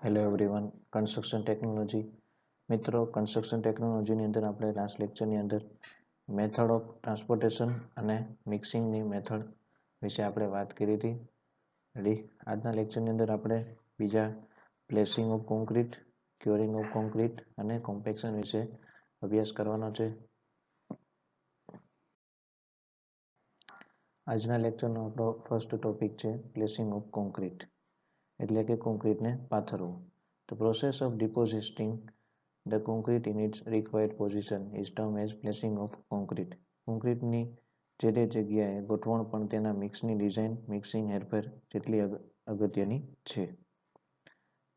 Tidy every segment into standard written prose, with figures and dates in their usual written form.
Hello everyone. Construction technology મિત્રો, construction ટેકનોલોજીની અંદર આપણે લાસ્ટ લેક્ચરની અંદર મેથડ ઓફ ટ્રાન્સપોર્ટેશન અને મિક્સિંગની મેથડ વિશે આપણે વાત કરી હતી. રેડી. આજના લેક્ચરની અંદર આપણે બીજા placing of concrete, curing of concrete અને કોમ્પેક્શન વિશે અભ્યાસ કરવાનો છે. આજના લેક્ચરનો આપણો ફર્સ્ટ ટોપિક છે પ્લેસિંગ ઓફ કોન્ક્રીટ, એટલે કે કોન્ક્રીટને પાથરવું. The process of depositing the concrete in its required position is termed as placing of concrete. કોન્ક્રીટની જે તે જગ્યાએ ગોઠવણ પણ તેના મિક્સની ડિઝાઇન, મિક્સિંગ હેરફેર જેટલી અગત્યની છે.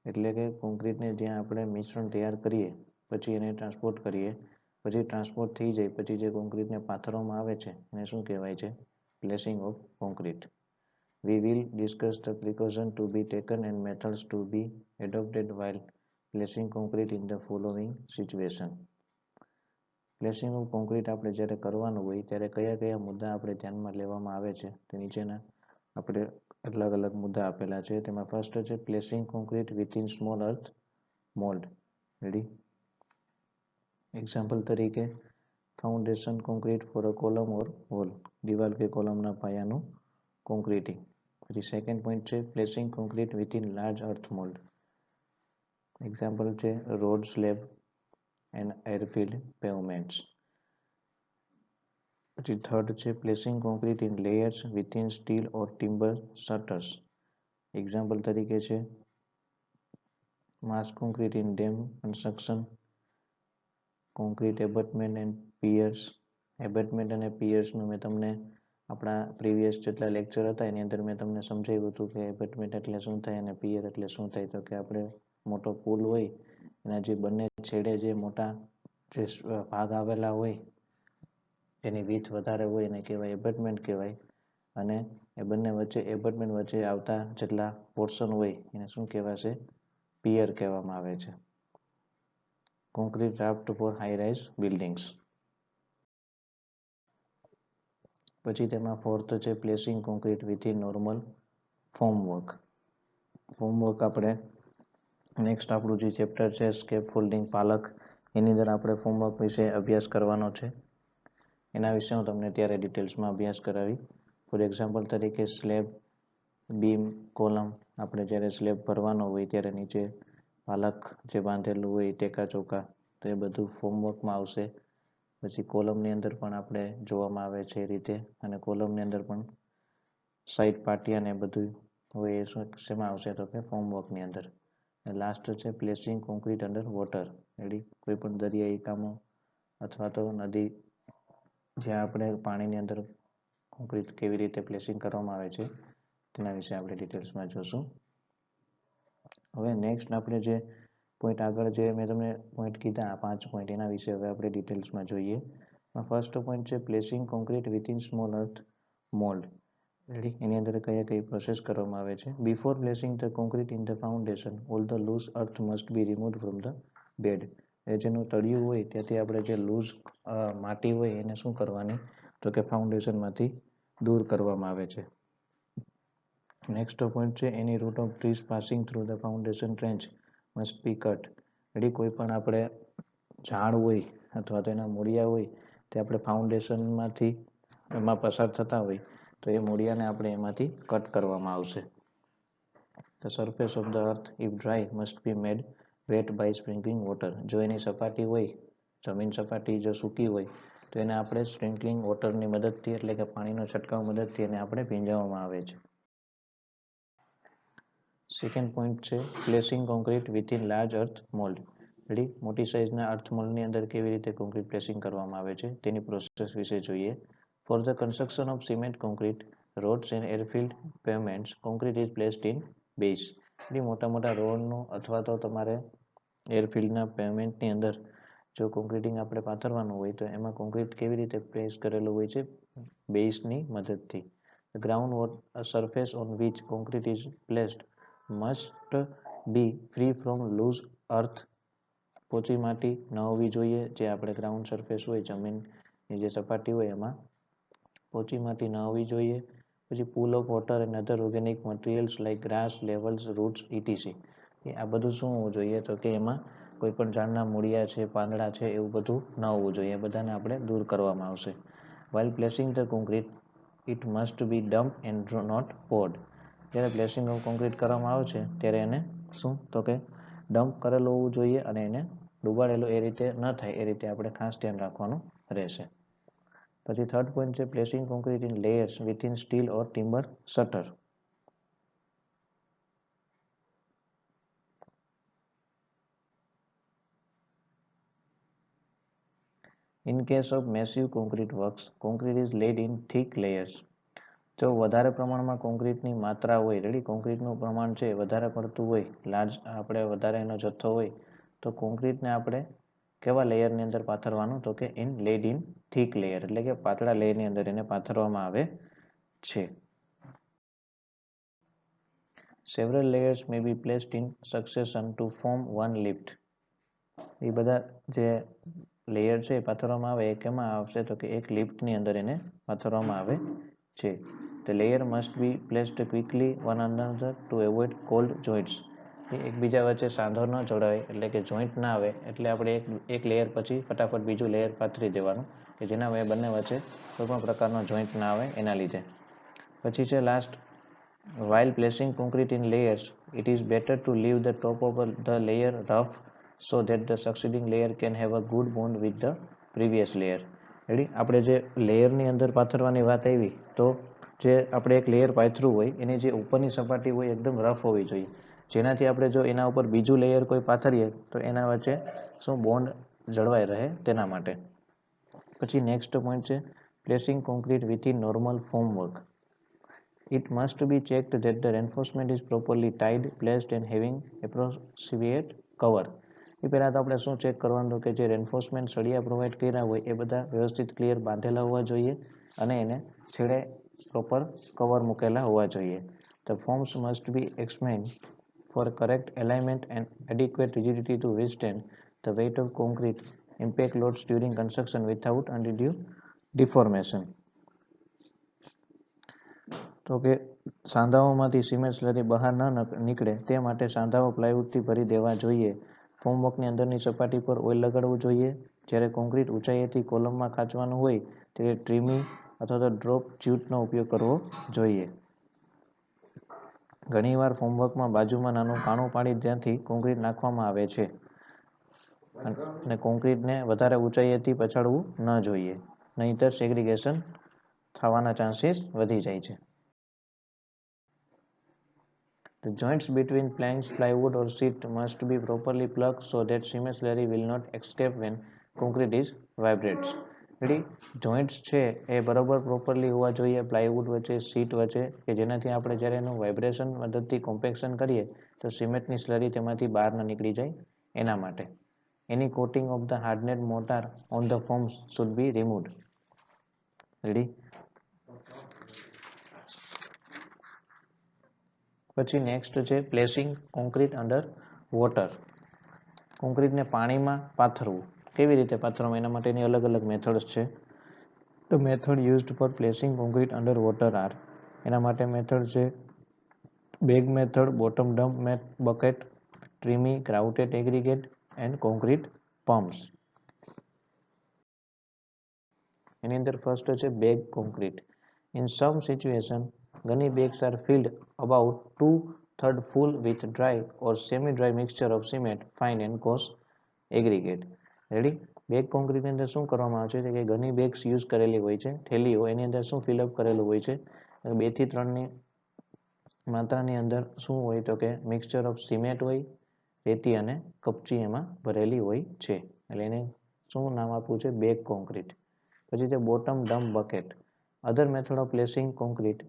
એટલે કે કોન્ક્રીટને જ્યાં આપણે મિશ્રણ તૈયાર કરીએ, પછી એને ટ્રાન્સપોર્ટ કરીએ, પછી ટ્રાન્સપોર્ટ થઈ જાય, પછી જે કોન્ક્રીટને પાથરવામાં આવે છે એને શું કહેવાય છે? Placing of concrete. We will discuss the precautions to be taken and methods to be adopted while placing concrete in the following situation. Placing of concrete આપણે જ્યારે કરવાનું હોય ત્યારે કયા કયા મુદ્દા આપણે ધ્યાનમાં લેવામાં આવે છે તે નીચેના આપણે અલગ અલગ મુદ્દા આપેલા છે. તેમાં ફર્સ્ટ છે placing concrete within small earth mould. Ready. Example તરીકે foundation concrete for a column or wall, દિવાલ કે કોલમના પાયાનું કોન્ક્રીટિંગ. પછી સેકન્ડ પોઈન્ટ છે placing concrete within large earth mould. Example છે road, slab and airfield pavements. પછી થર્ડ છે placing concrete in layers within steel or timber shutters. Example તરીકે છે mass concrete in dam construction, concrete abutment and piers. Abutment અને પિયર્સનું મેં તમને આપણા પ્રીવિયસ જેટલા લેક્ચર હતા એની અંદર મેં તમને સમજાવ્યું હતું કે એબટમેન્ટ એટલે શું થાય અને પિયર એટલે શું થાય. તો કે આપણે મોટો પુલ હોય એના જે બંને છેડે જે મોટા જે ભાગ આવેલા હોય એની વિડ્થ વધારે હોય એને કહેવાય એબટમેન્ટ કહેવાય, અને એ બંને વચ્ચે એબટમેન્ટ વચ્ચે આવતા જેટલા પોર્શન હોય એને શું કહેવાશે? પિયર કહેવામાં આવે છે. Concrete draft for high rise buildings. પછી તેમાં ફોર્થ છે placing concrete within normal formwork. Formwork આપણે નેક્સ્ટ આપણું જે ચેપ્ટર છે સ્કેપ ફોલ્ડિંગ પાલક, એની અંદર આપણે ફોર્મવર્ક વિશે અભ્યાસ કરવાનો છે. એના વિશે હું તમને ત્યારે ડિટેલ્સમાં અભ્યાસ કરાવી. ફોર એક્ઝામ્પલ તરીકે સ્લેબ, બીમ, કોલમ. આપણે જ્યારે સ્લેબ ભરવાનો હોય ત્યારે નીચે પાલક જે બાંધેલું હોય ટેકા ચોકા, તો એ બધું ફોર્મવર્કમાં આવશે. પછી કોલમની અંદર પણ આપણે જોવામાં આવે છે એ રીતે, અને કોલમની અંદર પણ સાઈડ પાટિયા ને બધું હોય એ શેમાં આવશે? તો કે ફોર્મવર્કની અંદર. લાસ્ટ છે placing concrete under water. Ready. કોઈ પણ દરિયાઈ કામો અથવા તો નદી જ્યાં આપણે પાણીની અંદર કોન્ક્રીટ કેવી રીતે પ્લેસિંગ કરવામાં આવે છે તેના વિશે આપણે ડિટેલ્સમાં જોશું. હવે નેક્સ્ટ આપણે જે પોઈન્ટ આગળ જે મેં તમને પોઈન્ટ કીધા, આ 5 પોઈન્ટ, એના વિશે હવે આપણે ડિટેલ્સમાં જોઈએ. ફર્સ્ટ પોઈન્ટ છે placing concrete within small earth mould. Ready. એની અંદર કયા કઈ પ્રોસેસ કરવામાં આવે છે? Before placing the concrete in the foundation all the loose earth must be removed from the bed. એ જેનું તળિયું હોય ત્યાંથી આપણે જે લૂઝ માટી હોય એને શું કરવાની? તો કે ફાઉન્ડેશનમાંથી દૂર કરવામાં આવે છે. નેક્સ્ટ પોઈન્ટ છે any root of trees passing through the foundation trench must be cut. Ready. કોઈ પણ આપણે ઝાડ હોય અથવા તો એના મૂળિયા હોય તે આપણે ફાઉન્ડેશનમાંથી એમાં પસાર થતા હોય તો એ મૂળિયાને આપણે એમાંથી કટ કરવામાં આવશે. The surface of the earth if dry must be made wet by sprinkling water. જો એની સપાટી હોય, જમીન સપાટી જો સૂકી હોય તો એને આપણે સ્પ્રિંકલિંગ વોટરની મદદથી, એટલે કે પાણીનો છંટકાવ મદદથી એને આપણે ભીંજાવવામાં આવે છે. સેકન્ડ પોઈન્ટ છે placing concrete within large earth mould. Ready. મોટી સાઇઝના અર્થ મોલ્ડની અંદર કેવી રીતે કોન્ક્રીટ પ્લેસિંગ કરવામાં આવે છે તેની પ્રોસેસ વિશે જોઈએ. For the construction of cement concrete roads and airfield pavements concrete is placed in bays. એટલે મોટા મોટા રોડનું અથવા તો તમારે એરફિલ્ડના પેવમેન્ટની અંદર જો કોન્ક્રીટિંગ આપણે પાથરવાનું હોય તો એમાં કોન્ક્રીટ કેવી રીતે પ્લેસ કરેલું હોય છે? બેઝની મદદથી. The ground surface on which concrete is placed must be free from loose earth. પોચી માટી ન હોવી જોઈએ. જે આપણે ગ્રાઉન્ડ સરફેસ હોય, જમીનની જે સપાટી હોય એમાં પોચી માટી ન હોવી જોઈએ. પછી pool of water and other organic materials like grass, levels, roots, ETC. આ બધું શું હોવું જોઈએ તો કે એમાં કોઈ પણ ઝાડના મૂળિયા છે, પાંદડા છે, એવું બધું ન હોવું જોઈએ. એ બધાને આપણે દૂર કરવામાં આવશે. While placing the concrete, it must be dumped and not poured. જ્યારે પ્લેસિંગ ઓફ કોન્ક્રીટ કરવામાં આવે છે ત્યારે એને શું તો કે ડમ્પ કરેલું હોવું જોઈએ અને એને ડુબાડેલું એ રીતે ન થાય એ રીતે આપણે ખાસ ધ્યાન રાખવાનું રહેશે. પછી થર્ડ પોઈન્ટ છે placing concrete in layers within steel or timber shutter. In case of massive concrete works, concrete is laid in thick layers. જો વધારે પ્રમાણમાં કોન્ક્રીટની માત્રા હોય, રેડી કોન્ક્રીટનું પ્રમાણ છે વધારે પડતું હોય, લાર્જ આપણે વધારે એનો જથ્થો હોય, તો કોન્ક્રીટને આપણે કેવા લેયરની અંદર પાથરવાનું તો કે in lead in thick layer, એટલે કે પાતળા લેયરની અંદર એને પાથરવામાં આવે છે. Several layers may be placed in succession to form one lift. એ બધા જે લેયર છે પાથરવામાં આવે એ કેમાં આવશે તો કે એક લિફ્ટની અંદર એને પાથરવામાં આવે છે. The layer must be placed quickly one another to avoid cold joints. એકબીજા વચ્ચે સાંધો ન જોડાય એટલે કે જોઈન્ટ ના આવે એટલે આપણે એક લેયર પછી ફટાફટ બીજું લેયર પાથરી દેવાનું કે જેના બંને વચ્ચે કોઈ પણ પ્રકારનો જોઈન્ટ ના આવે એના લીધે. પછી છે last, while placing concrete in layers, it is better to leave the top of the layer rough so that the succeeding layer can have a good bond with the previous layer. Ready, આપણે જે લેયરની અંદર પાથરવાની વાત આવી તો જે આપણે એક લેયર પાથર્યું હોય એની જે ઉપરની સપાટી હોય એકદમ રફ હોવી જોઈએ, જેનાથી આપણે જો એના ઉપર બીજું લેયર કોઈ પાથરીએ તો એના વચ્ચે શું બોન્ડ જળવાઈ રહે તેના માટે. પછી નેક્સ્ટ પોઈન્ટ છે placing concrete within normal form work. It must be checked that the reinforcement is properly tied, placed and having appropriate cover. એ પહેલાં તો આપણે શું ચેક કરવાનું કે જે રેન્ફોર્સમેન્ટ સળિયા પ્રોવાઈડ કર્યા હોય એ બધા વ્યવસ્થિત ક્લિયર બાંધેલા હોવા જોઈએ અને એને છેડે પ્રોપર કવર મૂકેલા હોવા જોઈએ. The forms must be examined for correct alignment and adequate rigidity to withstand the weight of concrete impact loads during construction without undue deformation. તો કે સાંધાઓમાંથી સિમેન્ટ સ્લરી બહાર ન નીકળે તે માટે સાંધાઓ પ્લાયવુડથી ભરી દેવા જોઈએ. ફોર્મવર્કની અંદરની સપાટી પર ઓઇલ લગાડવું જોઈએ. જ્યારે કોન્ક્રીટ ઊંચાઈએથી કોલમમાં ખાંચવાનું હોય ત્યારે ટ્રીમી અથવા તો ડ્રોપ જ્યુટનો ઉપયોગ કરવો જોઈએ. ઘણીવાર ફોર્મવર્કમાં બાજુમાં નાનું કાણું પાડી ત્યાંથી કોન્ક્રીટ નાખવામાં આવે છે અને કોન્ક્રીટને વધારે ઊંચાઈએથી પછાડવું ન જોઈએ, નહીંતર સેગ્રીગેશન થવાના ચાન્સીસ વધી જાય છે. The joints between planks, plywood or sheet must be properly plugged so that cement slurry will not escape when concrete is vibrates. Ready, joints છે એ બરોબર પ્રોપરલી હોવા જોઈએ પ્લાયવુડ વચ્ચે, શીટ વચ્ચે, કે જેનાથી આપણે જ્યારે એનું વાઇબ્રેશન મદદથી કોમ્પેક્શન કરીએ તો સિમેન્ટની સ્લરી તેમાંથી બહાર ન નીકળી જાય એના માટે. Any coating of the hardened mortar on the forms should be removed. Ready. પછી નેક્સ્ટ છે પ્લેસિંગ કોન્ક્રીટ અંડર વોટર. કોન્ક્રીટને પાણીમાં પાથરવું. કેવી રીતે પાથરવું એના માટેની અલગ અલગ મેથડ્સ છે. The method used for placing concrete under water are, એના માટે મેથડ છે bag method, bottom dump bucket, tremie, grouted aggregate and concrete pumps. એની અંદર ફર્સ્ટ છે bag concrete. In some situation, gunny bags are filled about 2/3 full with dry or semi-dry mixture of cement, fine and coarse aggregate. Ready, bag કોન્ક્રીટની અંદર શું કરવામાં આવે છે કે ઘણી બેગ્સ યુઝ કરેલી હોય છે, થેલીઓ, એની અંદર શું ફિલઅપ કરેલું હોય છે 2 થી 3ની માત્રાની અંદર શું હોય તો કે મિક્સચર ઓફ સિમેન્ટ હોય, રેતી અને કપચી એમાં ભરેલી હોય છે, એટલે એને શું નામ આપવું છે બેગ કોન્ક્રીટ. પછી છે bottom dump bucket. Other method of placing concrete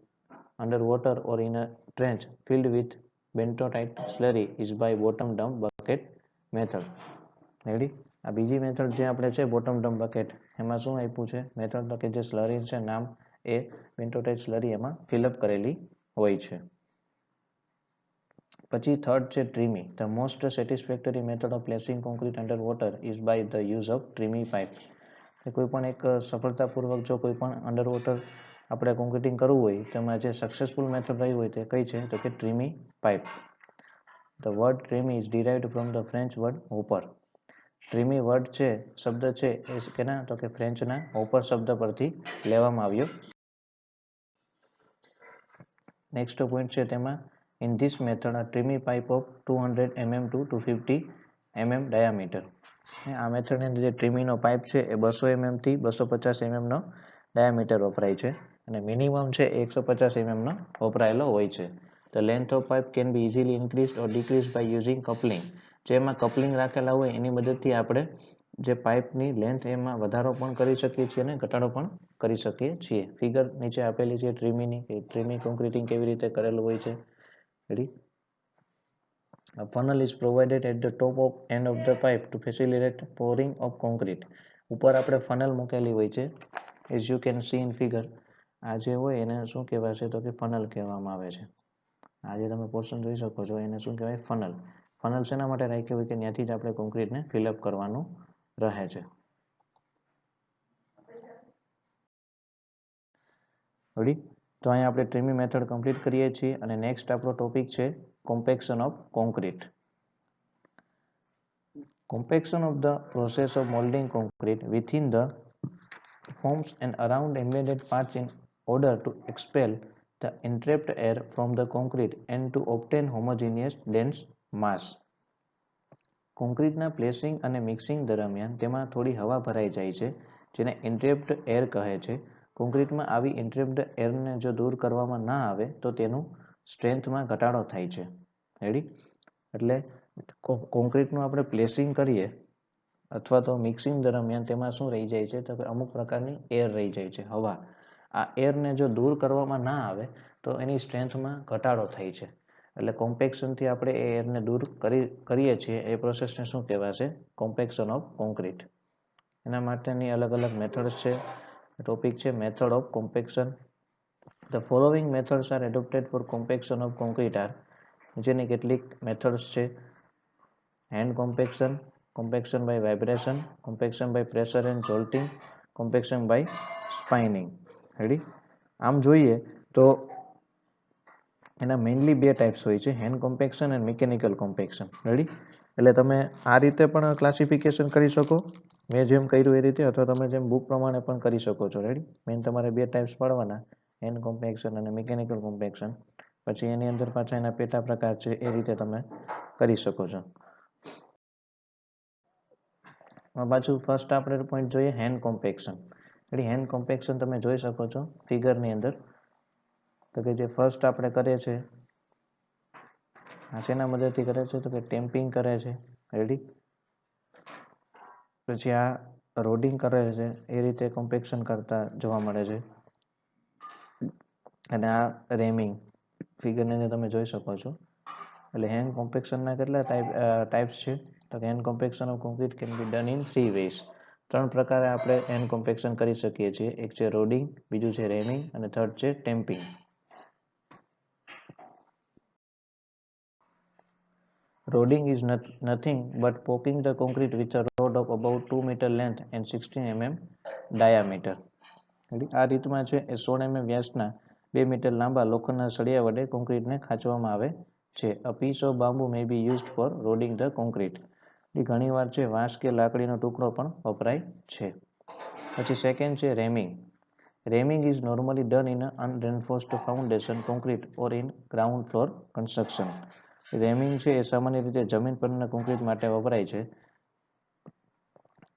under water or in a trench filled with bentonite slurry is by bottom dump bucket method. Ready, આ બીજી મેથડ જે આપણે છે બોટમ ડમ્પ બકેટ, એમાં શું આપ્યું છે મેથડ તો કે જે સ્લરી છે નામ એ બેન્ટોટાઇટ સ્લરી એમાં ફિલઅપ કરેલી હોય છે. પછી થર્ડ છે ટ્રીમી. The most satisfactory method of placing concrete under water is by the use of tremie pipe. કોઈ પણ એક સફળતાપૂર્વક જો કોઈ પણ અંડર વોટર આપણે કોન્ક્રીટિંગ કરવું હોય તેમાં જે સક્સેસફુલ મેથડ રહી હોય તે કઈ છે તો કે ટ્રીમી pipe. The word trim is derived from the French word hopper. Tremie word છે, શબ્દ છે એ કેના તો કે ફ્રેન્ચના હોપર શબ્દ પરથી લેવામાં આવ્યો. નેક્સ્ટ પોઈન્ટ છે તેમાં in this method a trimmy pipe of 200 mm to 250 mm diameter. આ મેથડની અંદર જે ટ્રીમીનો પાઇપ છે એ 200 mm થી 250 mm નો ડાયામીટર વપરાય છે અને મિનિમમ છે 150 mm નો વપરાયેલો હોય છે. The length of pipe can be easily increased or decreased by using coupling. જેમાં કપલિંગ રાખેલા હોય એની મદદથી આપણે જે પાઇપની લેન્થ એમાં વધારો પણ કરી શકીએ છીએ અને ઘટાડો પણ કરી શકીએ છીએ. ફિગર નીચે આપેલી છે ટ્રીમીની, કે ટ્રીમી કોન્ક્રીટિંગ કેવી રીતે કરેલું હોય છે. Ready. A funnel is provided at the top of end of the pipe to facilitate pouring of concrete. ઉપર આપણે ફનલ મૂકેલી હોય છે. As you can see in figure, આ જે હોય એને શું કહેવાય છે તો કે ફનલ કહેવામાં આવે છે. આ જે તમે પોર્શન જોઈ શકો છો એને શું કહેવાય, ફનલ. ફનલ શેના માટે રાખ્યું હોય કે ત્યાંથી જ આપણે કોન્ક્રીટને ફિલઅપ કરવાનું રહે છે. રેડી. તો અહીંયા આપણે ટ્રીમી મેથડ કમ્પ્લીટ કરીએ છીએ અને નેક્સ્ટ આપણો ટોપિક છે compaction of concrete. Compaction of the process of molding concrete within the forms and around embedded parts in order to expel the entrapped air from the concrete and to obtain homogeneous dense mass. કોન્ક્રીટના placing અને mixing દરમિયાન તેમાં થોડી હવા ભરાઈ જાય છે જેને entrapped air કહે છે. કોન્ક્રીટમાં આવી entrapped airને જો દૂર કરવામાં ના આવે તો તેનું સ્ટ્રેન્થમાં ઘટાડો થાય છે. રેડી. એટલે કોન્ક્રીટનું આપણે પ્લેસિંગ કરીએ અથવા તો મિક્સિંગ દરમિયાન તેમાં શું રહી જાય છે તો કે અમુક પ્રકારની એર રહી જાય છે, હવા. આ એરને જો દૂર કરવામાં ના આવે તો એની સ્ટ્રેન્થમાં ઘટાડો થાય છે. એટલે કોમ્પેક્શનથી આપણે એ એરને દૂર કરીએ છીએ એ પ્રોસેસને શું કહેવાશે, કોમ્પેક્શન ઓફ કોન્ક્રીટ. એના માટેની અલગ અલગ મેથડ્સ છે. ટોપિક છે method of compaction. The following methods are adopted for compaction of concrete are, નીચેની કેટલીક મેથડ્સ છે. hand compaction, compaction by vibration, compaction by pressure and jolting, compaction by spinning. Ready. આમ જોઈએ તો એના મેઇનલી બે ટાઈપ્સ હોય છે, હેન્ડ કોમ્પેક્શન અને મિકેનિકલ કોમ્પેક્શન. રેડી. એટલે તમે આ રીતે પણ ક્લાસિફિકેશન કરી શકો, મેં જેમ કર્યું એ રીતે, અથવા તમે જેમ બુક પ્રમાણે પણ કરી શકો છો. રેડી. મેઇન તમારે બે ટાઈપ્સ પાડવાના, હેન્ડ કોમ્પેક્શન અને મિકેનિકલ કોમ્પેક્શન. પછી એની અંદર પાછા એના પેટા પ્રકાર છે એ રીતે તમે કરી શકો છો. પાછું ફર્સ્ટ આપણે પોઈન્ટ જોઈએ હેન્ડ કોમ્પેક્શન. એટલે હેન્ડ કોમ્પેક્શન તમે જોઈ શકો છો ફિગરની અંદર. તો કે જે ફર્સ્ટ આપણે કરીએ છીએ આ શેના મદદથી કરે છે તો કે ટેમ્પિંગ કરે છે. રેડી. પછી આ રોડિંગ કરે છે, એ રીતે કોમ્પેક્શન કરતા જોવા મળે છે. અને આ રેમિંગ ફિગરની અંદર તમે જોઈ શકો છો. એટલે હેન્ડ કોમ્પેક્શનના કેટલા ટાઈપ્સ છે તો કે hand compaction of concrete can be done in 3 ways. 3 પ્રકારે આપણે હેન્ડ કોમ્પેક્શન કરી શકીએ છીએ. એક છે રોડિંગ, બીજું છે રેમિંગ અને થર્ડ છે ટેમ્પિંગ. Rodding is nothing but poking the concrete with a rod of about 2 meter length and 16 mm diameter. આ રીતમાં છે એ 16 mm વ્યાસના 2 મીટર લાંબા લોખંડના સળિયા વડે કોન્ક્રીટને ખાંચવામાં આવે છે. A piece of bamboo may be used for rodding the concrete. ઘણીવાર છે વાંસ કે લાકડીનો ટુકડો પણ વપરાય છે. પછી સેકન્ડ છે rhyming. Ramming is normally done in an unreinforced foundation concrete or in ground floor construction. Ramming છે એ સામાન્ય રીતે જમીન પરના કોન્ક્રીટ માટે વપરાય છે.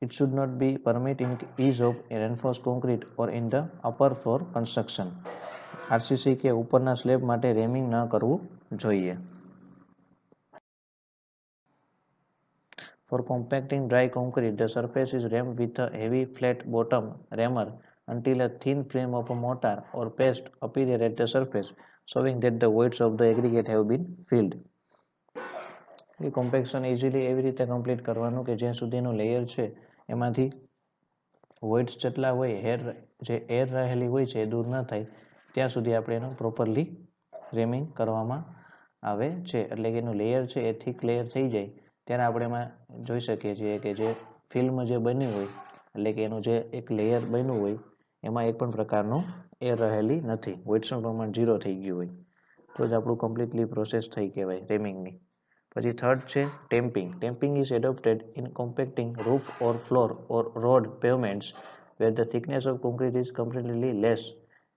It should not be permitted in ease of reinforced concrete or in the upper floor construction. RCC કે ઉપરના સ્લેબ માટે રેમિંગ ન કરવું જોઈએ. For compacting dry concrete, the surface is rammed with a heavy flat bottom rammer until a thin film of a mortar or paste appears at the surface, showing that the voids of the aggregate have been filled. A compaction easily એવી રીતે complete કરવાનું કે જ્યાં સુધીનું layer છે એમાંથી વોઇડ્સ જેટલા હોય, જે એર રહેલી હોય છે એ દૂર ન થાય ત્યાં સુધી આપણે એનું પ્રોપરલી રેમિંગ કરવામાં આવે છે. એટલે કે એનું લેયર છે એ થીક લેયર થઈ જાય ત્યારે આપણે એમાં જોઈ શકીએ છીએ કે જે ફિલ્મ જે બની હોય, એટલે કે એનું જે એક લેયર બન્યું હોય એમાં એક પણ પ્રકારનું એર રહેલી નથી, વોઇડ્સનું પ્રમાણ 0 થઈ ગયું હોય તો જ આપણું કમ્પ્લીટલી પ્રોસેસ થઈ કહેવાય રેમિંગની. પછી થર્ડ છે tamping. Tamping is adopted in compacting roof or floor or road pavements where the thickness of concrete is comparatively less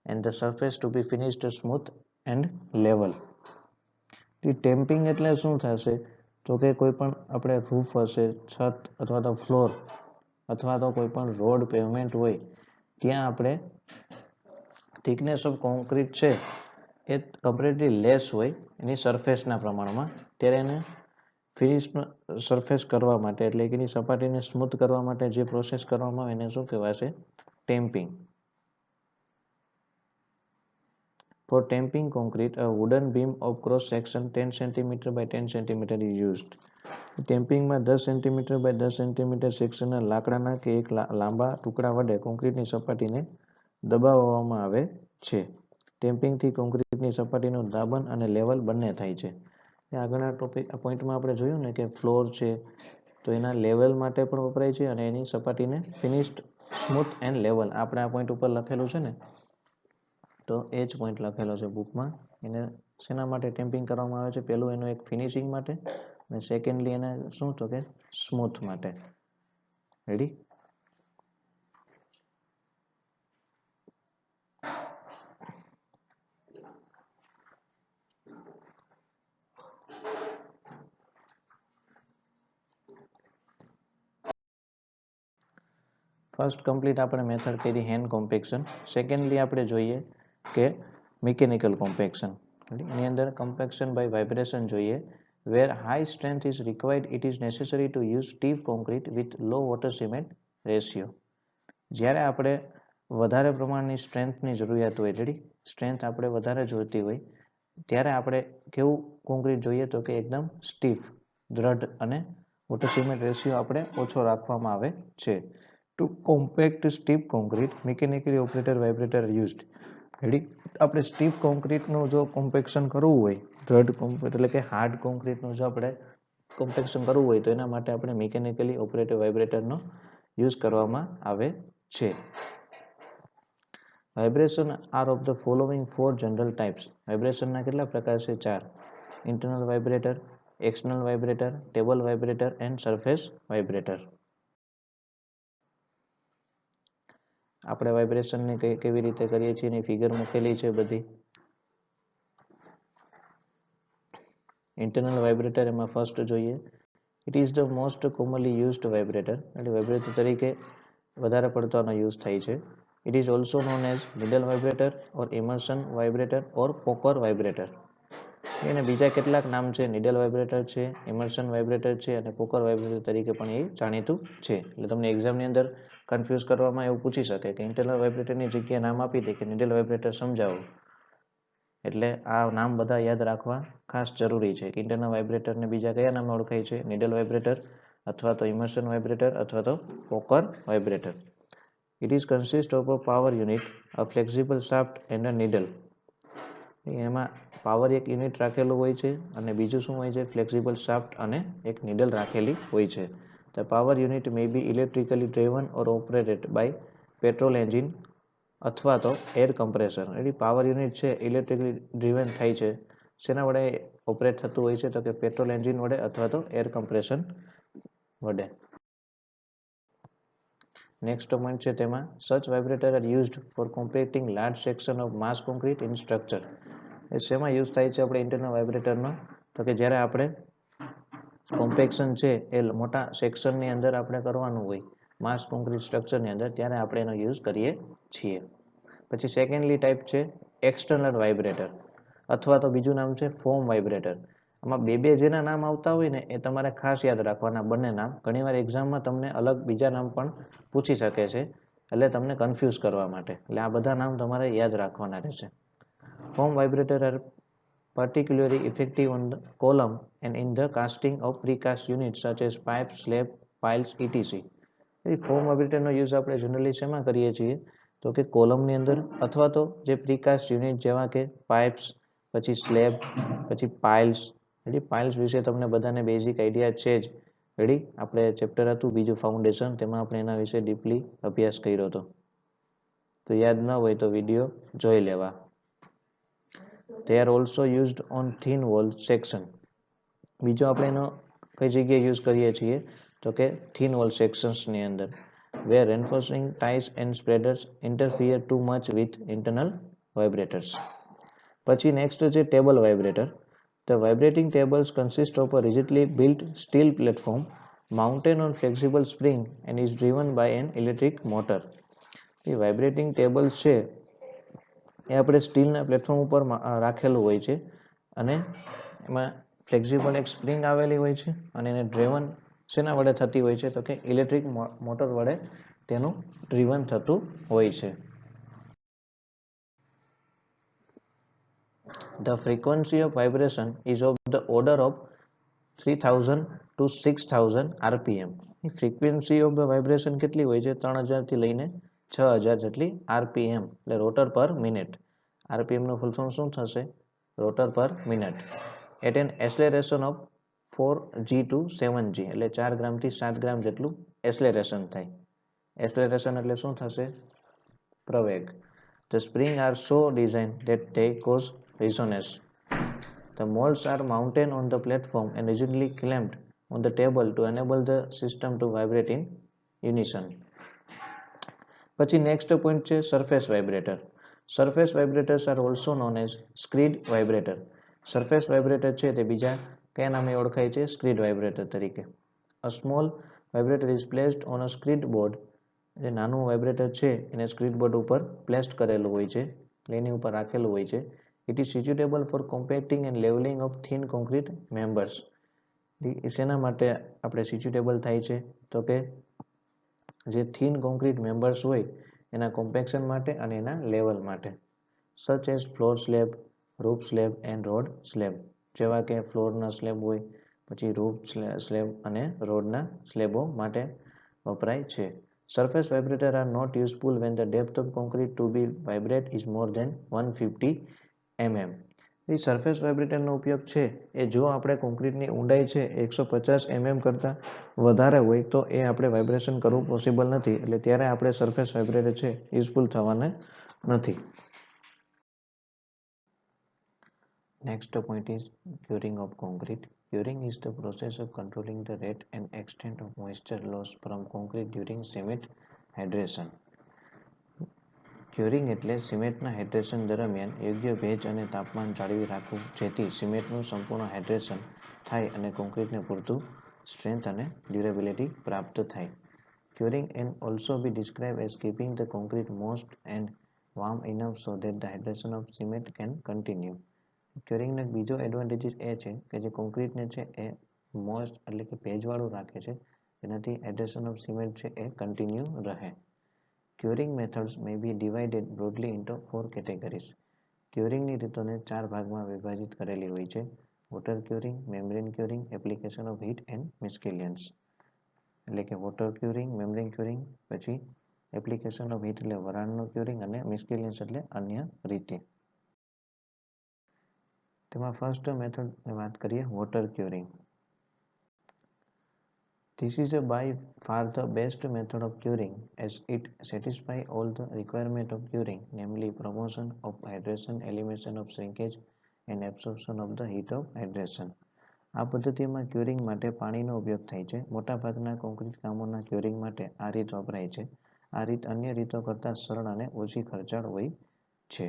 and the surface to be finished smooth and level. ટેમ્પિંગ એટલે શું થશે? તો કે કોઈ પણ આપણે રૂફ હશે, છત અથવા તો ફ્લોર અથવા તો કોઈ પણ રોડ પેવમેન્ટ હોય ત્યાં આપણે થિકનેસ ઓફ કોન્ક્રીટ છે એ કમ્પેરેટિવલી લેસ હોય એની સરફેસના પ્રમાણમાં, ત્યારે એને ફિનિશ સરફેસ કરવા માટે એટલે કે એની સપાટીને સ્મૂથ કરવા માટે જે પ્રોસેસ કરવામાં આવે એને શું કહેવાશે? ટેમ્પિંગ. For tamping concrete, a wooden beam of cross section 10 cm by 10 cm is used. ટેમ્પિંગમાં 10 cm by 10 cm સેક્શનના લાકડાના કે એક લાંબા ટુકડા વડે કોન્ક્રીટની સપાટીને દબાવવામાં આવે છે. ટેમ્પિંગથી કોન્ક્રીટની સપાટીનું દાબન અને લેવલ બંને થાય છે. આગળના પોઈન્ટમાં આપણે જોયું ને કે ફ્લોર છે તો એના લેવલ માટે પણ વપરાય છે અને એની સપાટીને ફિનિશ્ડ સ્મૂથ એન્ડ લેવલ આપણે આ પોઈન્ટ ઉપર લખેલું છે ને, તો એ જ પોઈન્ટ લખેલો છે બુકમાં. એને શેના માટે ટેમ્પિંગ કરવામાં આવે છે? પહેલું એનું એક ફિનિશિંગ માટે અને સેકન્ડલી એને શું તો કે સ્મૂથ માટે. રેડી? ફર્સ્ટ કમ્પ્લીટ આપણે મેથડ કરી હેન્ડ કોમ્પેક્શન. સેકન્ડલી આપણે જોઈએ કે મિકેનિકલ કોમ્પેક્શન. એની અંદર કોમ્પેક્શન બાય વાઇબ્રેશન જોઈએ. Where high strength is required it is necessary to use stiff concrete with low water cement ratio. જ્યારે આપણે વધારે પ્રમાણની સ્ટ્રેન્થની જરૂરિયાત હોય, રેડી, સ્ટ્રેન્થ આપણે વધારે જોઈતી હોય ત્યારે આપણે કેવું કોન્ક્રીટ જોઈએ? તો કે એકદમ સ્ટીફ, દ્રઢ અને વોટર સિમેન્ટ રેશિયો આપણે ઓછો રાખવામાં આવે છે. To compact stiff concrete mechanically operated vibrator used. Ready? આપણે સ્ટીફ કોન્ક્રીટનું જો કોમ્પેક્શન કરવું હોય, દ્રઢ કોન્ક્રીટ એટલે કે હાર્ડ કોન્ક્રીટનું જો આપણે કોમ્પેક્શન કરવું હોય તો એના માટે આપણે મિકેનિકલી ઓપરેટેડ વાઇબ્રેટરનો યુઝ કરવામાં આવે છે. Vibration are of the following 4 general types. વાઇબ્રેશનના કેટલા પ્રકાર છે? 4. Internal vibrator, external vibrator, table vibrator and surface vibrator. આપણે વાઇબ્રેશનને કેવી રીતે કરીએ છીએ એની ફિગર મૂકેલી છે બધી. ઇન્ટરનલ વાઇબ્રેટર એમાં ફર્સ્ટ જોઈએ. It is the most commonly used vibrator. એટલે વાઇબ્રેટર તરીકે વધારે પડતો આનો યુઝ થાય છે. It is also known as needle vibrator or immersion vibrator or poker vibrator. એને બીજા કેટલાક નામ છે. નીડલ વાઇબ્રેટર છે, ઇમર્શન વાઇબ્રેટર છે અને પોકર વાઇબ્રેટર તરીકે પણ એ જાણીતું છે. એટલે તમને એક્ઝામની અંદર કન્ફ્યુઝ કરવામાં એવું પૂછી શકે કે ઇન્ટરનલ વાઇબ્રેટરની જગ્યાએ નામ આપી દે કે નીડલ વાઇબ્રેટર સમજાવો. એટલે આ નામ બધા યાદ રાખવા ખાસ જરૂરી છે કે ઇન્ટરનલ વાઇબ્રેટરને બીજા કયા નામે ઓળખાય છે? નીડલ વાઇબ્રેટર અથવા તો ઇમર્શન વાઇબ્રેટર અથવા તો poker vibrator. It is consist of a power unit, a flexible shaft and a needle. એમાં પાવર એક યુનિટ રાખેલું હોય છે અને બીજું શું હોય છે? ફ્લેક્સિબલ શાફ્ટ અને એક નીડલ રાખેલી હોય છે. The power unit may be electrically driven or operated by petrol engine અથવા તો એર કમ્પ્રેસર. એટલે પાવર યુનિટ છે ઇલેક્ટ્રિકલી ડ્રીવન થાય છે. શેના વડે ઓપરેટ થતું હોય છે? તો કે પેટ્રોલ એન્જિન વડે અથવા તો એર કમ્પ્રેશન વડે. નેક્સ્ટ પોઈન્ટ છે તેમાં such vibrator are used for compacting large section of mass concrete in structure. એ શેમાં યુઝ થાય છે આપણે ઇન્ટરનલ વાઇબ્રેટરનો? તો કે જ્યારે આપણે કોમ્પેક્શન છે એ મોટા સેક્શનની અંદર આપણે કરવાનું હોય માસ કોન્ક્રીટ સ્ટ્રક્ચરની અંદર, ત્યારે આપણે એનો યુઝ કરીએ છીએ. પછી સેકન્ડલી ટાઈપ છે એક્સટર્નલ વાઇબ્રેટર અથવા તો બીજું નામ છે ફોમ વાઇબ્રેટર. આમાં બે જેના નામ આવતા હોય ને એ તમારે ખાસ યાદ રાખવાના, બંને નામ. ઘણીવાર એક્ઝામમાં તમને અલગ બીજા નામ પણ પૂછી શકે છે એટલે તમને કન્ફ્યુઝ કરવા માટે. એટલે આ બધા નામ તમારે યાદ રાખવાના રહેશે. Form vibrator are particularly effective on the column and in the casting of precast units such as pipes, slab, piles, etc. Form વાઇબ્રેટરનો યુઝ આપણે જનરલી શેમાં કરીએ છીએ? તો કે કોલમની અંદર અથવા તો જે પ્રીકાસ્ટ યુનિટ જેવા કે પાઇપ્સ, પછી સ્લેબ, પછી પાઇલ્સ. રેડી? પાઇલ્સ વિશે તમને બધાને બેઝિક આઈડિયા છે જ. રેડી? આપણે ચેપ્ટર હતું બીજું ફાઉન્ડેશન, તેમાં આપણે એના વિશે ડીપલી અભ્યાસ કર્યો હતો. તો યાદ ન હોય તો વિડીયો જોઈ લેવા. They are also used on thin wall section. બીજો આપણે એનો કઈ જગ્યાએ યુઝ કરીએ છીએ તો કે થિન વોલ સેક્શન્સની અંદર, where reinforcing ties and spreaders interfere too much with internal vibrators. પછી next છે table vibrator. The vibrating tables consist of a rigidly built steel platform mounted on flexible spring and is driven by an electric motor. A vibrating tables છે એ આપણે સ્ટીલના platform ઉપર રાખેલું હોય છે અને એમાં ફ્લેક્સિબલ એક સ્પ્રિંગ આવેલી હોય છે અને એને ડ્રેવન શેના વડે થતી હોય છે તો કે ઇલેક્ટ્રિક મોટર વડે તેનું ડ્રીવન થતું હોય છે. The frequency of vibration is of the order of 3000 to 6000 RPM. Frequency of the vibration કેટલી હોય છે 3000 થી લઈને 6000 જેટલી RPM એટલે રોટર પર મિનિટ. RPM નો ફૂલ ફોર્મ શું થશે? Rotor per minute. At an acceleration of 4g to 7g એટલે 4 ગ્રામ થી 7 ગ્રામ જેટલું એક્સેલરેશન થાય. એક્સેલરેશન એટલે શું થશે? પ્રવેગ. The springs are so designed that they cause resonance. The molds are mounted on the platform and rigidly clamped on the table to enable the system to vibrate in unison. પછી next point છે surface vibrator. Surface vibrators are also known as screed vibrator. Surface vibrator છે તે બીજા કયા નામે ઓળખાય છે? screed vibrator તરીકે. A small vibrator is placed on a screed board. જે નાનું વાઇબ્રેટર છે એને સ્ક્રીડ બોર્ડ ઉપર પ્લેસ્ડ કરેલું હોય છે, એની ઉપર રાખેલું હોય છે. It is suitable for compacting and leveling of thin concrete members. શેના માટે આપણે suitable થાય છે તો કે જે થિન કોન્ક્રીટ મેમ્બર્સ હોય એના કોમ્પેક્શન માટે અને એના લેવલ માટે. Such as floor slab, roof slab and road slab. જેવા કે ફ્લોરના સ્લેબ હોય, પછી રૂફ સ્લેબ અને રોડના સ્લેબો માટે વપરાય છે. Surface vibrators are not useful when the depth of concrete to be vibrate is more than 150 mm. A surface વાઇબ્રેટરનો ઉપયોગ છે એ જો આપણે કોન્ક્રીટની ઊંડાઈ છે 150 mm કરતાં વધારે હોય તો એ આપણે વાઇબ્રેશન કરવું પોસિબલ નથી, એટલે ત્યારે આપણે સરફેસ વાઇબ્રેટર છે યુઝફુલ થવાના નથી. Next point is curing of concrete. Curing is the process of controlling the rate and extent of moisture loss from concrete during cement hydration. Curing એટલે સિમેન્ટના હાઇડ્રેશન દરમિયાન યોગ્ય ભેજ અને તાપમાન જાળવી રાખવું જેથી સિમેન્ટનું સંપૂર્ણ હાઇડ્રેશન થાય અને કોન્ક્રીટને પૂરતું સ્ટ્રેન્થ અને ડ્યુરેબિલિટી પ્રાપ્ત થાય. Curing can also be described as keeping the concrete moist and warm enough so that the hydration of cement can continue. ક્યોરિંગનો બીજો એડવાન્ટેજીસ એ છે કે જે કોન્ક્રીટને છે એ મોઇસ્ટ એટલે કે ભેજવાળું રાખે છે, જેનાથી હાઇડ્રેશન ઓફ સિમેન્ટ છે એ કન્ટિન્યુ રહે. Curing methods may be divided broadly into 4 categories. ક્યોરિંગની રીતોને 4 ભાગમાં વિભાજિત કરેલી હોય છે. Water curing, membrane curing, application of heat and miscellaneous. એટલે કે વોટર ક્યોરિંગ, મેમ્બ્રેન ક્યોરિંગ, પછી એપ્લિકેશન ઓફ હીટ એટલે વરાળનું ક્યોરિંગ અને મિસ્કેલિયન્સ એટલે અન્ય રીતે. તેમાં ફર્સ્ટ મેથડની વાત કરીએ water curing. This is by far the best method of curing as it satisfies all the requirements of curing, namely promotion of hydration, elimination of shrinkage and absorption of the heat of hydration. આ પદ્ધતિમાં curing માટે પાણીનો ઉપયોગ થાય છે. મોટાભાગના concrete કામોના curing માટે આ રીત વપરાય છે. આ રીત અન્ય રીતો કરતાં સરળ અને ઓછી ખર્ચાળ હોય છે.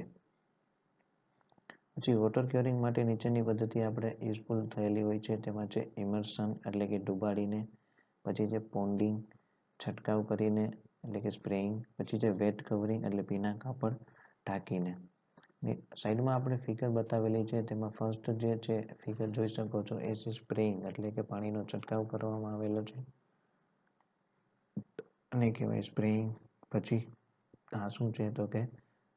પછી વોટર ક્યોરિંગ માટે નીચેની પદ્ધતિ આપણે યુઝફુલ થયેલી હોય છે. તેમાં છે ઇમર્શન એટલે કે ડૂબાડીને, પછી છે પોન્ડિંગ છંટકાવ કરીને એટલે કે સ્પ્રેઇંગ, પછી છે વેટ કવરિંગ એટલે ભીના કાપડ ઢાંકીને. સાઈડમાં આપણે ફિગર બતાવેલી છે, તેમાં ફર્સ્ટ જે છે ફિગર જોઈ શકો છો એ છે સ્પ્રેઇંગ એટલે કે પાણીનો છંટકાવ કરવામાં આવેલો છે અને કહેવાય સ્પ્રેઇંગ. પછી આ શું છે તો કે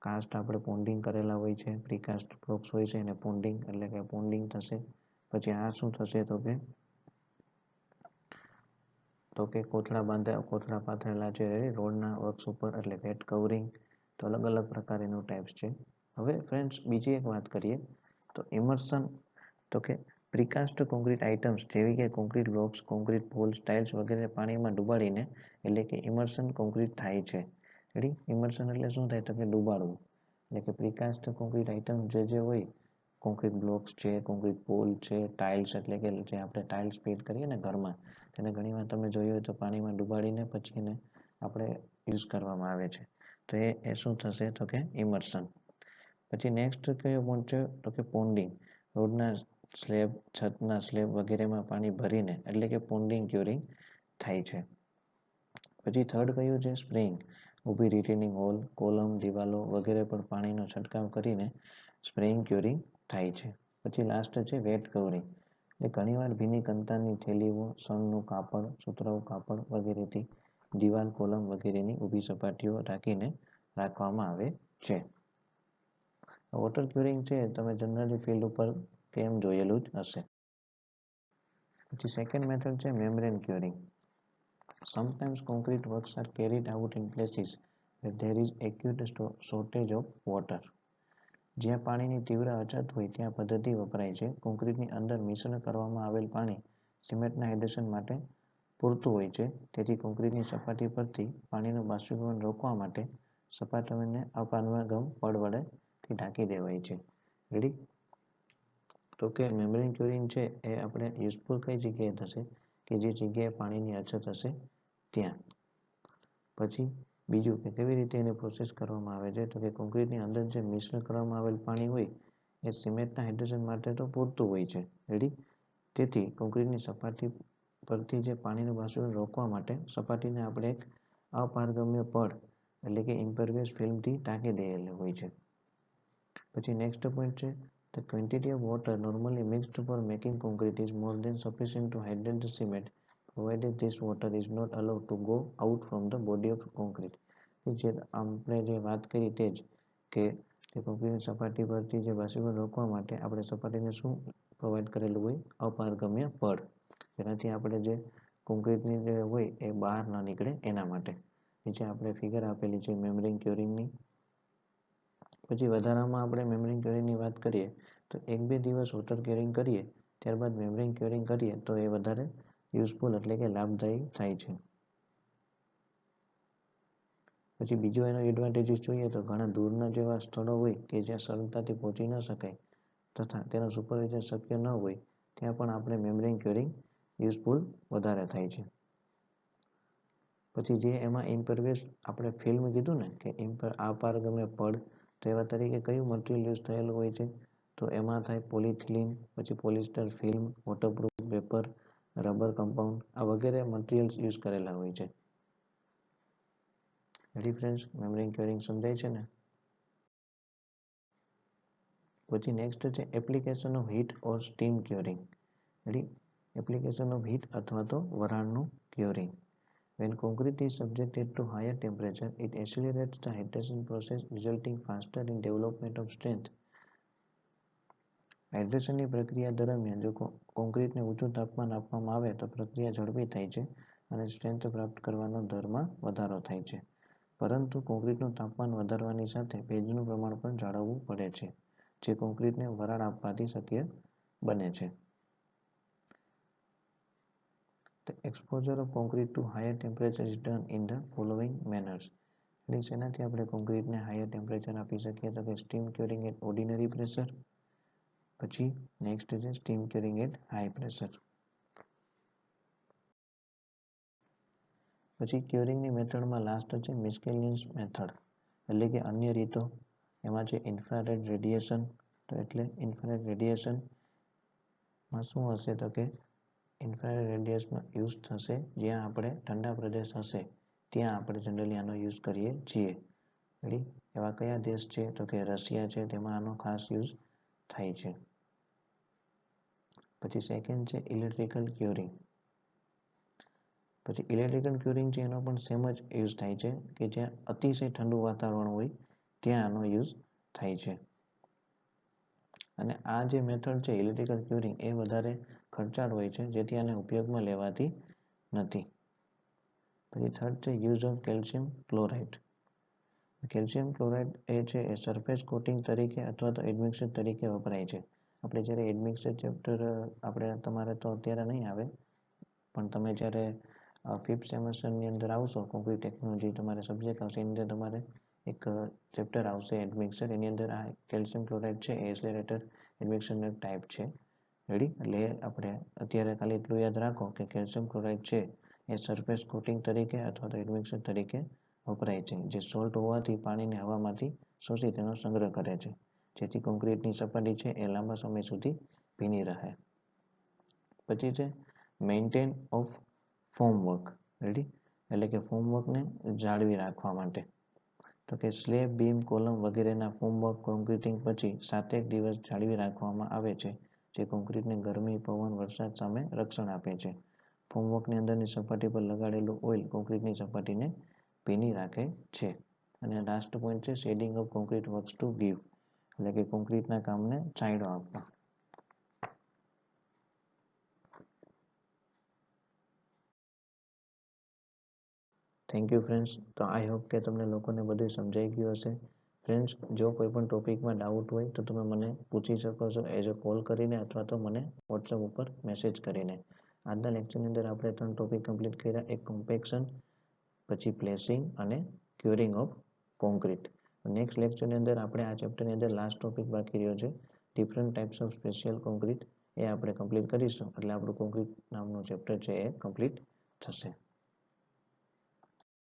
કાસ્ટ આપણે પોન્ડિંગ કરેલા હોય છે, પ્રીકાસ્ટ બ્લોક્સ હોય છે એને પોન્ડિંગ એટલે કે પોન્ડિંગ થશે. પછી આ શું થશે તો કે કોથળા પાથરેલા છે રોડના વર્ક્સ ઉપર એટલે વેટ કવરિંગ. તો અલગ અલગ પ્રકાર એનું ટાઈપ્સ છે. હવે ફ્રેન્ડ્સ બીજી એક વાત કરીએ તો ઇમર્શન, તો કે પ્રીકાસ્ટ કોન્ક્રીટ આઇટમ્સ જેવી કે concrete blocks, concrete poles, tiles વગેરે પાણીમાં ડૂબાડીને એટલે કે ઇમર્શન કોન્ક્રીટ થાય છે. ઇમર્શન એટલે શું થાય તો કે ડૂબાડવું. એટલે કે પ્રીકાસ્ટ કોન્ક્રીટ આઇટમ જે હોય કોન્ક્રીટ બ્લોક્સ છે, કોન્ક્રીટ પોલ છે, ટાઇલ્સ એટલે કે જે આપણે ટાઇલ્સ ફિટ કરીએ ને ઘરમાં, તેને ઘણીવાર તમે જોયું હોય તો પાણીમાં ડુબાડીને પછી એને આપણે યુઝ કરવામાં આવે છે. તો એ શું થશે તો કે ઇમર્શન. પછી નેક્સ્ટ કયો પોઈન્ટ છે તો કે પોન્ડિંગ. રોડના સ્લેબ, છતના સ્લેબ વગેરેમાં પાણી ભરીને એટલે કે પોન્ડિંગ ક્યોરિંગ થાય છે. પછી થર્ડ કયું છે સ્પ્રેઇંગ. ઊભી રિટેનિંગ હોલ, કોલમ, દિવાલો વગેરે પર પાણીનો છંટકાવ કરીને સ્પ્રેઇંગ ક્યોરિંગ થાય છે. પછી લાસ્ટ છે વેટ કવરિંગ. એ ઘણીવાર ભીની કંતારની થેલીઓ, સનનું કાપડ, સુતરાઉ કાપડ વગેરેથી દિવાલ, કોલમ વગેરેની ઊભી સપાટીઓ ઢાંકીને રાખવામાં આવે છે. વોટર ક્યુરિંગ છે તમે જનરલી ફિલ્ડ ઉપર કેમ જોયેલું જ હશે. પછી સેકન્ડ મેથડ છે membrane curing. Sometimes concrete works are carried out in places where there is acute shortage of water. જ્યાં પાણીની તીવ્ર અછત હોય ત્યાં પદ્ધતિ વપરાય છે. કોન્ક્રીટની અંદર મિશ્રણ કરવામાં આવેલ પાણી સિમેન્ટના હાઇડ્રેશન માટે પૂરતું હોય છે. તેથી કોન્ક્રીટની સપાટી પરથી પાણીનું બાષ્પીભવન રોકવા માટે સપાટીઓને અપારગમ પડ વડેથી ઢાંકી દેવાય છે. રેડી? તો કે મેમ્બ્રેન ક્યુરિંગ છે એ આપણે યુઝફુલ કઈ જગ્યાએ થશે કે જે જગ્યાએ પાણીની અછત હશે ત્યાં. પછી બીજું કે કેવી રીતે એને પ્રોસેસ કરવામાં આવે છે તો કે કોન્ક્રીટની અંદર જે મિશ્રણ કરવામાં આવેલ પાણી હોય એ સિમેન્ટના હાઇડ્રેશન માટે તો પૂરતું હોય છે. રેડી? તેથી કોન્ક્રીટની સપાટી પરથી જે પાણીનું બાષ્પીભવન રોકવા માટે સપાટીને આપણે એક અપારગમ્ય પડ એટલે કે ઇમ્પરવિયસ ફિલ્મથી ઢાંકી દેયેલું હોય છે. પછી નેક્સ્ટ પોઈન્ટ છે the quantity of water normally mixed for making concrete is more than sufficient to hydrate the cement provided this water is not allowed to go out from the body of concrete. જે આપણે જે વાત કરી તે જ કે કોન્ક્રીટની સપાટી પરથી જે બાષ્પીભવન રોકવા માટે આપણે સપાટીને શું પ્રોવાઈડ કરેલું હોય અપારગમ્ય પડ, જેનાથી આપણે જે કોન્ક્રીટની જે હોય એ બહાર ન નીકળે એના માટે. નીચે આપણે ફિગર આપેલી છે મેમ્બ્રેન ક્યોરિંગની. પછી વધારામાં આપણે મેમ્બ્રેન ક્યોરિંગની વાત કરીએ તો 1-2 દિવસ વોટર ક્યોરિંગ કરીએ ત્યારબાદ મેમ્બ્રેન ક્યોરિંગ કરીએ તો એ વધારે યુઝફુલ એટલે કે લાભદાયી થાય છે. પછી બીજો એનો એડવાન્ટેજીસ જોઈએ તો ઘણા દૂરના જેવા સ્થળો હોય કે જ્યાં સરળતાથી પહોંચી ન શકાય તથા તેનું સુપરવિઝન શક્ય ન હોય ત્યાં પણ આપણે મેમ્બ્રેન ક્યોરિંગ યુઝફુલ વધારે થાય છે. પછી જે એમાં ઇમ્પરવિયસ આપણે ફિલ્મ કીધું ને કે અપારગમ્ય પડ, તો એવા તરીકે કયું મટીરિયલ યુઝ થયેલું હોય છે તો એમાં થાય પોલિથિલિન, પછી polyester film, waterproof paper, rubber compound આ વગેરે મટીરિયલ્સ યુઝ કરેલા હોય છે. Ready friends? મેમ્બ્રેન ક્યોરિંગ સમજાય છે ને? પછી નેક્સ્ટ છે application of heat or steam curing. Ready? Application of heat અથવા તો વરાળનું curing. When concrete is subjected to higher temperature, it accelerates the hydration process, resulting faster in development of strength. હાઇડ્રેશનની પ્રક્રિયા દરમિયાન જો કોન્ક્રીટને ઊંચું તાપમાન આપવામાં આવે તો પ્રક્રિયા ઝડપી થાય છે અને સ્ટ્રેન્થ પ્રાપ્ત કરવાનો દરમાં વધારો થાય છે. પરંતુ કોન્ક્રીટનું તાપમાન વધારવાની સાથે ભેજનું પ્રમાણ પણ જાળવવું પડે છે, જે કોન્ક્રીટને વરાળ આપવાથી શક્ય બને છે. The exposure of concrete to higher temperature is done in the following manners. એટલે શેનાથી આપણે કોન્ક્રીટને હાયર ટેમ્પરેચર આપી શકીએ તો કે steam curing at ordinary pressure. પછી નેક્સ્ટ છે steam curing at high pressure. પછી ક્યોરિંગની મેથડમાં લાસ્ટ છે મિસ્કેલિયસ મેથડ એટલે કે અન્ય રીતો. એમાં છે ઇન્ફ્રારેડ રેડિયેશન. તો એટલે ઇન્ફ્રારેડ રેડિયેશનમાં શું હશે તો કે ઇન્ફ્રારેડ રેડિયેશનનો યુઝ થશે જ્યાં આપણે ઠંડા પ્રદેશ હશે ત્યાં આપણે જનરલી આનો યુઝ કરીએ છીએ. રેડી? એવા કયા દેશ છે તો કે રશિયા છે, તેમાં આનો ખાસ યુઝ થાય છે. પછી સેકન્ડ છે ઇલેક્ટ્રિકલ ક્યોરિંગ. પછી ઇલેક્ટ્રિકલ ક્યોરિંગ છે એનો પણ સેમ જ યુઝ થાય છે કે જ્યાં અતિશય ઠંડુ વાતાવરણ હોય ત્યાં આનો યુઝ થાય છે. અને આ જે મેથડ છે ઇલેક્ટ્રિકલ ક્યોરિંગ એ વધારે ખર્ચાળ હોય છે જેથી આને ઉપયોગમાં લેવાતી નથી. પછી થર્ડ છે use of calcium chloride. Calcium chloride એ છે એ સરફેસ કોટિંગ તરીકે અથવા તો એડમિક્સર તરીકે વપરાય છે. આપણે જ્યારે એડમિક્સર ચેપ્ટર આપણે તમારે તો અત્યારે નહીં આવે પણ તમે જ્યારે 5th સેમેસ્ટરની અંદર આવશો કોન્ક્રીટ ટેકનોલોજી તમારે સબ્જેક્ટ આવશે એની અંદર તમારે એક ચેપ્ટર આવશે એડમિક્સર, એની અંદર આ કેલ્શિયમ ક્લોરાઇડ છે એ એક્સેલરેટર એડમિક્શનનો એક ટાઈપ છે. રેડી? એટલે આપણે અત્યારે ખાલી એટલું યાદ રાખો કે કેલ્શિયમ ક્લોરાઇડ છે એ સરફેસ કોટિંગ તરીકે અથવા તો એડમિક્શન તરીકે વપરાય છે, જે સોલ્ટ હોવાથી પાણીને હવામાંથી શોષી તેનો સંગ્રહ કરે છે, જેથી કોન્ક્રીટની સપાટી છે એ લાંબા સમય સુધી ભીની રહે. પછી છે મેન્ટેન ઓફ ફોર્મવર્ક. રેડી? એટલે કે ફોર્મવર્કને જાળવી રાખવા માટે. તો કે સ્લેબ, બીમ, કોલમ વગેરેના ફોર્મવર્ક કોન્ક્રીટિંગ પછી 7 દિવસ જાળવી રાખવામાં આવે છે, જે કોન્ક્રીટને ગરમી, પવન, વરસાદ સામે રક્ષણ આપે છે. ફોર્મવર્કની અંદરની સપાટી પર લગાડેલું ઓઇલ કોન્ક્રીટની સપાટીને ભીની રાખે છે. અને લાસ્ટ પોઈન્ટ છે shading of concrete works to give, એટલે કે કોન્ક્રીટના કામને છાંયડો આપવા. Thank you friends. તો આઈ હોપ કે તમને લોકોને બધું સમજાઈ ગયું હશે. ફ્રેન્ડ્સ, જો કોઈ પણ ટોપિકમાં ડાઉટ હોય તો તમે મને પૂછી શકો છો એઝ અ કોલ કરીને અથવા તો મને વોટ્સઅપ ઉપર મેસેજ કરીને. આજના લેક્ચરની અંદર આપણે 3 ટોપિક કમ્પ્લીટ કર્યા. એક કોમ્પેક્શન, પછી પ્લેસિંગ અને ક્યોરિંગ ઓફ કોન્ક્રીટ. નેક્સ્ટ લેક્ચરની અંદર આપણે આ ચેપ્ટરની અંદર લાસ્ટ ટોપિક બાકી રહ્યો છે different types of special concrete, એ આપણે કમ્પ્લીટ કરીશું એટલે આપણું કોન્ક્રીટ નામનું ચેપ્ટર છે એ કમ્પ્લીટ થશે.